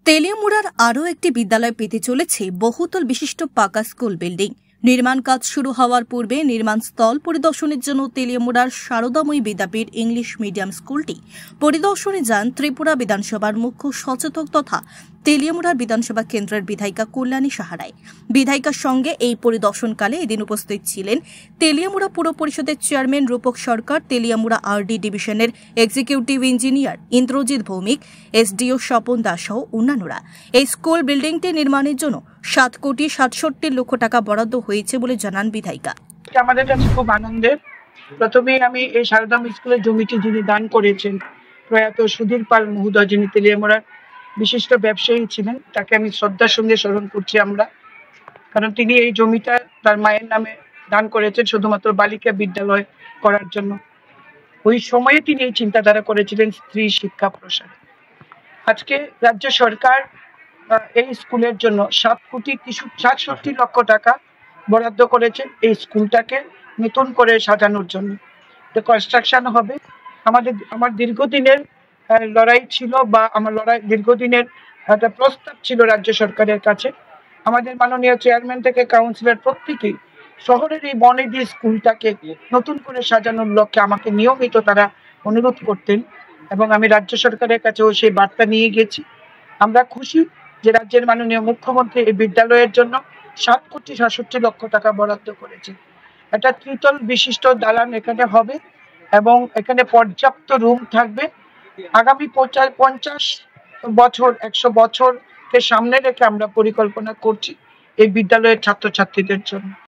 তেলিয়ামুড়ার আরও একটি বিদ্যালয় পেতে চলেছে বহুতল বিশিষ্ট পাকা স্কুল বিল্ডিং। নির্মাণ কাজ শুরু হওয়ার পূর্বে নির্মাণ স্থল পরিদর্শনের জন্য তেলিয়ামুড়ার শারদাময়ী বিদ্যাপীঠ ইংলিশ মিডিয়াম স্কুলটি পরিদর্শনে যান ত্রিপুরা বিধানসভার মুখ্য সচেতক তথা তেলিয়ামুড়ার বিধানসভা কেন্দ্রের বিধায়িকা কল্যাণী সাহারায়। বিধায়িকার সঙ্গে এই পরিদর্শনকালে এদিন উপস্থিত ছিলেন তেলিয়ামুড়া পুর পরিষদের চেয়ারম্যান রূপক সরকার, তেলিয়ামুড়া আরডি ডিভিশনের executive engineer Indrajit Bhowmik, SDO Swapan Das সহ অন্যান্যরা। এই স্কুল বিল্ডিংটি নির্মাণের জন্য 7,67,00,000 টাকা বরাদ্দ হয়েছে বলে জানান বিধায়িকা। আমাদের কাছে খুব আনন্দের। প্রথমেই আমি এই শারদাময়ী স্কুলের জমিটি যিনি দান করেছেন, প্রয়াত সুধীর পাল মহোদয়, যিনি তেলিয়ামুড়ার বিশিষ্ট ব্যবসায়ী ছিলেন, তাকে আমি শ্রদ্ধার সঙ্গে স্মরণ করছি আমরা। কারণ তিনি এই জমিটা তার মায়ের নামে দান করেছেন শুধুমাত্র বালিকা বিদ্যালয় করার জন্য। ওই সময়ে তিনি এই চিন্তাধারা করেছিলেন স্ত্রী শিক্ষা প্রসার। আজকে রাজ্য সরকার এই স্কুলের জন্য 7,67,00,000 টাকা বরাদ্দ করেছেন এই স্কুলটাকে নতুন করে সাজানোর জন্য। কনস্ট্রাকশন হবে। আমার দীর্ঘদিনের লড়াই ছিল, বা আমার দীর্ঘদিনের একটা প্রস্তাব ছিল রাজ্য সরকারের কাছে। আমাদের মাননীয় চেয়ারম্যান থেকে কাউন্সিলর প্রত্যেকেই শহরের এই বনেদি স্কুলটাকে নতুন করে সাজানোর লক্ষ্যে আমাকে নিয়মিত তারা অনুরোধ করতেন, এবং আমি রাজ্য সরকারের কাছেও সেই বার্তা নিয়ে গেছি। আমরা খুশি যে রাজ্যের মাননীয় মুখ্যমন্ত্রী এই বিদ্যালয়ের জন্য 7,67,00,000 টাকা বরাদ্দ করেছে। একটা ত্রিতল বিশিষ্ট দালান এখানে হবে এবং এখানে পর্যাপ্ত রুম থাকবে। আগামী 50 বছর 100 বছরকে সামনে রেখে আমরা পরিকল্পনা করছি এই বিদ্যালয়ের ছাত্রছাত্রীদের জন্য।